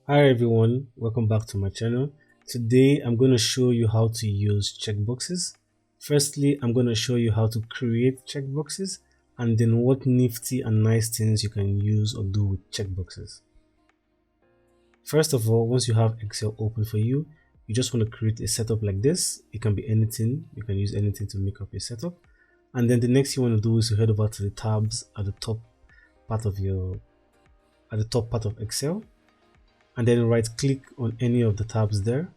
Hi everyone, welcome back to my channel. Today I'm going to show you how to use checkboxes. Firstly, I'm going to show you how to create checkboxes and then what nifty and nice things you can use or do with checkboxes. First of all, once you have Excel open for you, you just want to create a setup like this. It can be anything, you can use anything to make up a setup. And then the next you want to do is to head over to the tabs at the top part of Excel, and then right click on any of the tabs there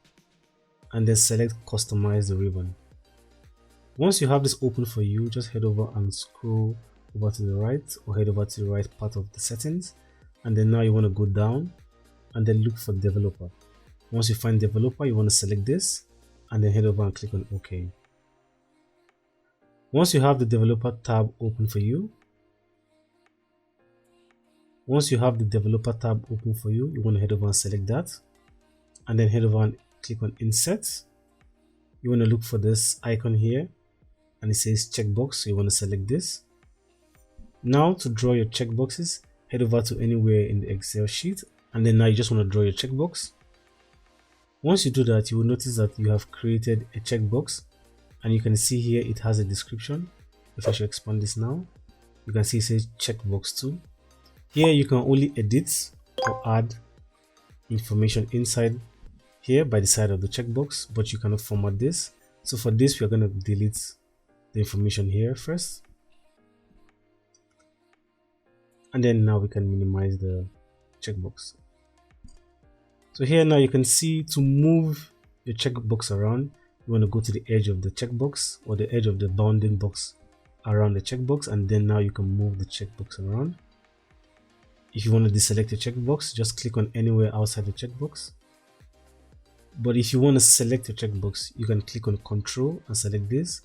and then select customize the ribbon. Once you have this open for you, just head over and scroll over to the right or head over to the right part of the settings, and then now you want to go down and then look for developer. Once you find developer, you want to select this and then head over and click on OK. Once you have the developer tab open for you, you want to head over and select that and then head over and click on insert. You want to look for this icon here and it says checkbox, so you want to select this. Now to draw your checkboxes, head over to anywhere in the Excel sheet and then now you just want to draw your checkbox. Once you do that, you will notice that you have created a checkbox and you can see here it has a description. If I should expand this now, you can see it says checkbox 2. Here you can only edit or add information inside here by the side of the checkbox, but you cannot format this. So for this, we are going to delete the information here first, and then now we can minimize the checkbox. So here now you can see to move your checkbox around, you want to go to the edge of the checkbox or the edge of the bounding box around the checkbox, and then now you can move the checkbox around. If you want to deselect your checkbox, just click on anywhere outside the checkbox. But if you want to select your checkbox, you can click on Control and select this,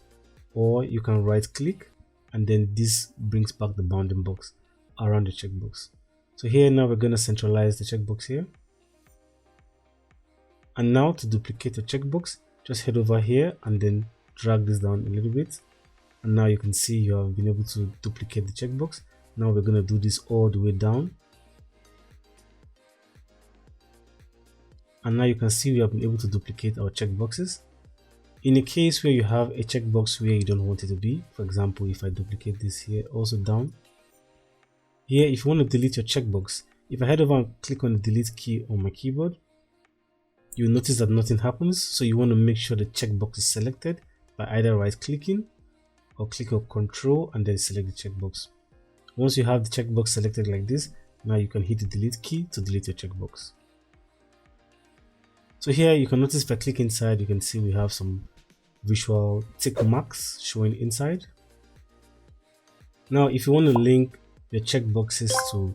or you can right click and then this brings back the bounding box around the checkbox. So here now we're going to centralize the checkbox here. And now to duplicate your checkbox, just head over here and then drag this down a little bit. And now you can see you have been able to duplicate the checkbox. Now we're going to do this all the way down. And now you can see we have been able to duplicate our checkboxes. In a case where you have a checkbox where you don't want it to be, for example, if I duplicate this here also down, here if you want to delete your checkbox, if I head over and click on the delete key on my keyboard, you'll notice that nothing happens. So you want to make sure the checkbox is selected by either right clicking or click on Control and then select the checkbox. Once you have the checkbox selected like this, now you can hit the delete key to delete your checkbox. So here you can notice if I click inside, you can see we have some visual tick marks showing inside. Now if you want to link your checkboxes to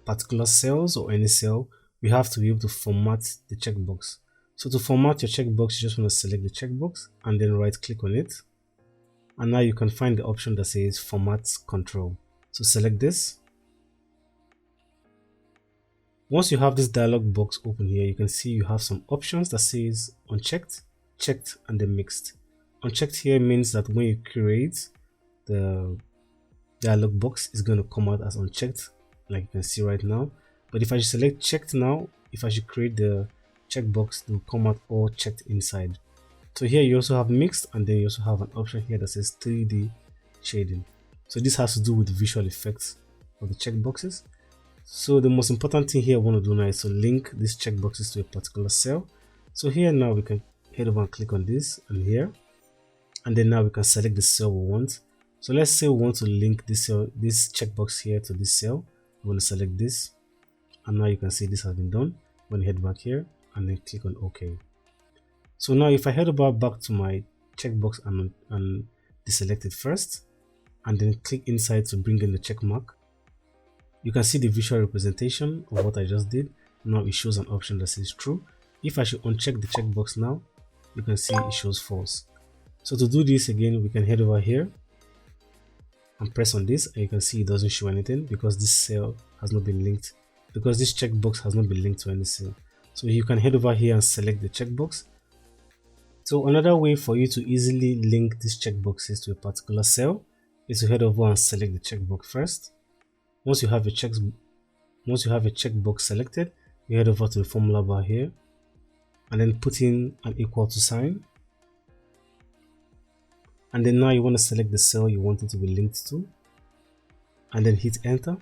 particular cells or any cell, we have to be able to format the checkbox. So to format your checkbox, you just want to select the checkbox and then right click on it. And now you can find the option that says Format Control. So select this. Once you have this dialog box open here, you can see you have some options that says unchecked, checked, and then mixed. Unchecked here means that when you create, the dialog box is going to come out as unchecked, like you can see right now. But if I select checked now, if I should create the checkbox, it will come out all checked inside. So here you also have mixed, and then you also have an option here that says 3D shading. So this has to do with the visual effects of the checkboxes. So the most important thing here I want to do now is to link these checkboxes to a particular cell. So here now we can head over and click on this and here, and then now we can select the cell we want. So let's say we want to link this cell, this checkbox here to this cell. We want to select this, and now you can see this has been done. I'm going to head back here and then click on OK. So now if I head over back to my checkbox and deselect it first, and then click inside to bring in the check mark, you can see the visual representation of what I just did. Now it shows an option that says true. If I should uncheck the checkbox now, you can see it shows false. So to do this again, we can head over here and press on this, and you can see it doesn't show anything because this cell has not been linked, because this checkbox has not been linked to any cell. So you can head over here and select the checkbox. So another way for you to easily link these checkboxes to a particular cell is to head over and select the checkbox first. Once you have a checkbox selected, you head over to the formula bar here and then put in an equal to sign. And then now you want to select the cell you want it to be linked to and then hit enter.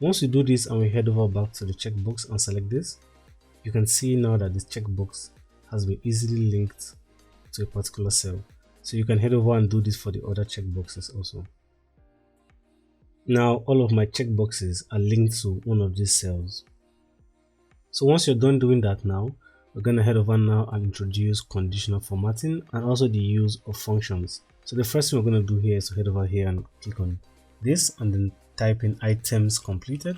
Once you do this and we head over back to the checkbox and select this, you can see now that this checkbox has been easily linked to a particular cell. So you can head over and do this for the other checkboxes also. Now all of my checkboxes are linked to one of these cells. So once you're done doing that now, we're going to head over now and introduce conditional formatting and also the use of functions. So the first thing we're going to do here is to head over here and click on this and then type in items completed.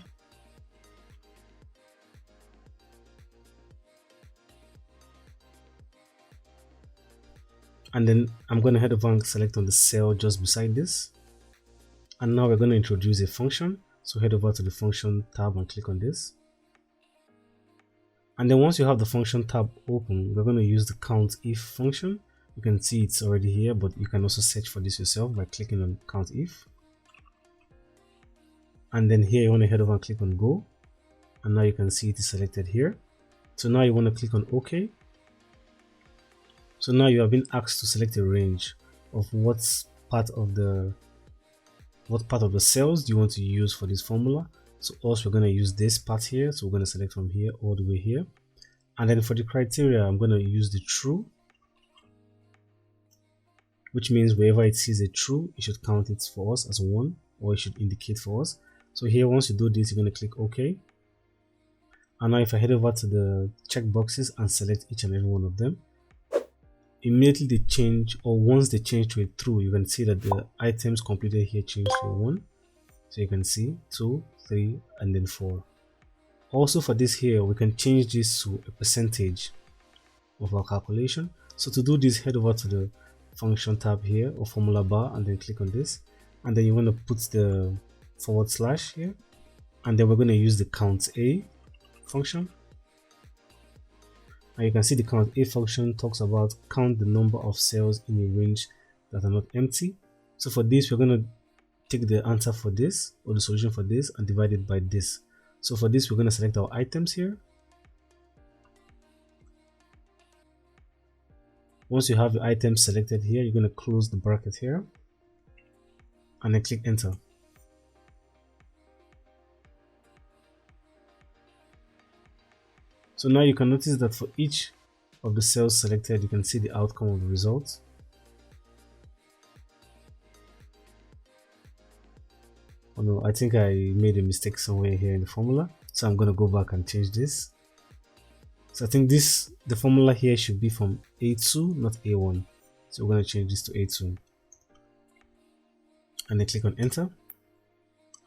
And then I'm going to head over and select on the cell just beside this. And now we're going to introduce a function. So head over to the function tab and click on this. And then once you have the function tab open, we're going to use the COUNTIF function. You can see it's already here, but you can also search for this yourself by clicking on COUNTIF. And then here you want to head over and click on go. And now you can see it is selected here. So now you want to click on OK. So now you have been asked to select a range of what part of the cells do you want to use for this formula. So also we're going to use this part here. So we're going to select from here all the way here. And then for the criteria, I'm going to use the true, which means wherever it sees a true, it should count it for us as 1, or it should indicate for us. So here, once you do this, you're going to click OK. And now if I head over to the checkboxes and select each and every one of them, immediately they change, or once they change to a true, you can see that the items completed here change to a 1. So you can see 2, 3, and then 4. Also for this here, we can change this to a percentage of our calculation. So to do this, head over to the function tab here or formula bar and then click on this. And then you want to put the / here. And then we're going to use the COUNTA function. And you can see the COUNTA function talks about count the number of cells in a range that are not empty. So for this, we're going to take the answer for this or the solution for this and divide it by this. So for this, we're going to select our items here. Once you have the items selected here, you're going to close the bracket here and then click enter. So now you can notice that for each of the cells selected, you can see the outcome of the results. Oh no, I think I made a mistake somewhere here in the formula. So I'm going to go back and change this. So I think the formula here should be from A2, not A1. So we're going to change this to A2. And then click on enter.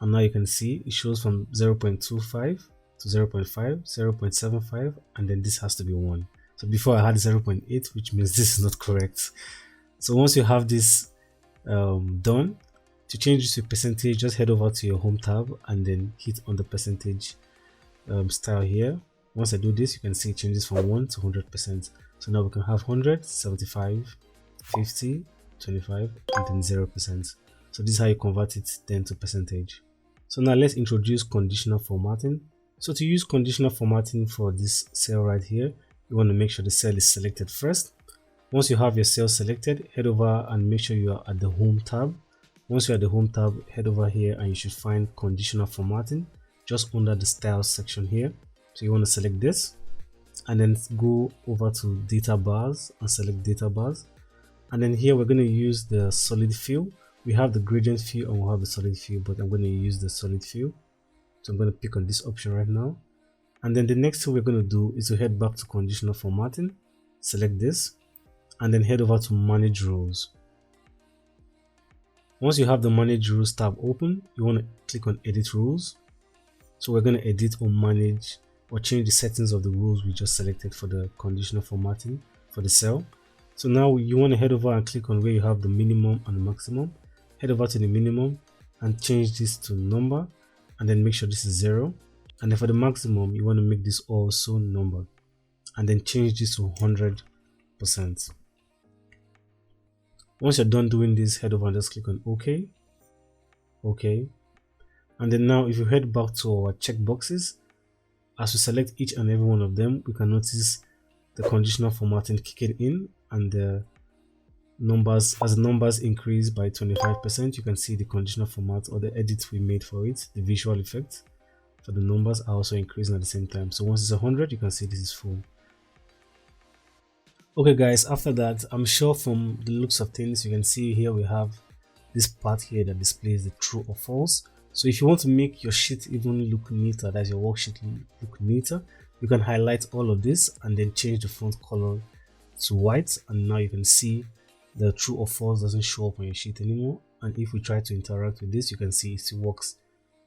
And now you can see it shows from 0.25 to 0.5, 0.75, and then this has to be 1. So before I had 0.8, which means this is not correct. So once you have this done, to change this to percentage, just head over to your home tab and then hit on the percentage style here. Once I do this, you can see it changes from 1 to 100%. So now we can have 100, 75, 50, 25, and then 0%. So this is how you convert it then to percentage. So now let's introduce conditional formatting. So to use conditional formatting for this cell right here, you want to make sure the cell is selected first. Once you have your cell selected, head over and make sure you are at the home tab. Once you're at the home tab, head over here and you should find conditional formatting just under the styles section here. So you want to select this and then go over to data bars and select data bars. And then here we're going to use the solid fill. We have the gradient fill and we'll have the solid fill, but I'm going to use the solid fill. So I'm going to pick on this option right now. And then the next thing we're going to do is to head back to conditional formatting, select this, and then head over to manage rows. Once you have the manage rules tab open, you want to click on edit rules. So we're going to edit or manage or change the settings of the rules we just selected for the conditional formatting for the cell. So now you want to head over and click on where you have the minimum and the maximum. Head over to the minimum and change this to number and then make sure this is 0. And then for the maximum, you want to make this also number and then change this to 100%. Once you're done doing this, head over and just click on OK. OK. And then now if you head back to our checkboxes, As we select each and every one of them, we can notice the conditional formatting kicking in, and the numbers, as the numbers increase by 25%, you can see the conditional format or the edits we made for it, the visual effects for the numbers are also increasing at the same time. So once it's 100, you can see this is full. Okay guys, after that, I'm sure from the looks of things, you can see here we have this part here that displays the true or false. So if you want to make your sheet even look neater, that's your worksheet look neater, you can highlight all of this and then change the font color to white, and now you can see the true or false doesn't show up on your sheet anymore. And if we try to interact with this, you can see it still works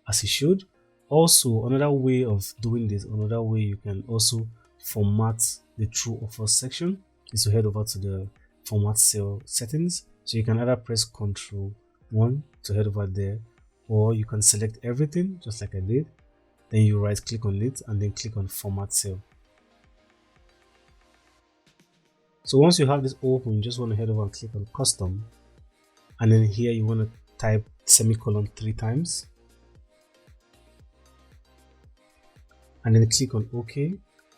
as it should. Also, another way of doing this, another way you can also format the true or false section is to head over to the format cell settings. So you can either press Ctrl 1 to head over there, or you can select everything just like I did, then you right click on it and then click on format cell. So once you have this open, you just want to head over and click on custom, and then here you want to type semicolon 3 times and then click on OK.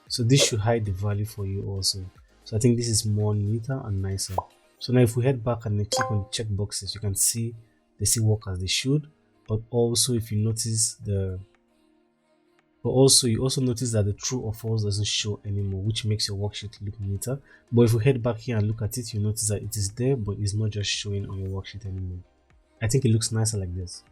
So this should hide the value for you also. So I think this is more neater and nicer. So now if we head back and then click on checkboxes, you can see they still work as they should. But also if you notice you also notice that the true or false doesn't show anymore, which makes your worksheet look neater. But if we head back here and look at it, you notice that it is there, but it's not just showing on your worksheet anymore. I think it looks nicer like this.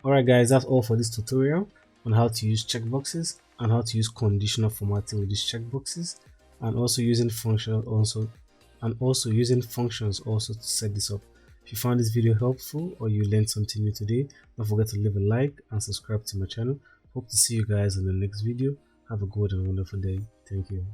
Alright guys, that's all for this tutorial on how to use checkboxes and how to use conditional formatting with these checkboxes, and also using functions also to set this up. If you found this video helpful or you learned something new today, don't forget to leave a like and subscribe to my channel. Hope to see you guys in the next video. Have a good and wonderful day. Thank you.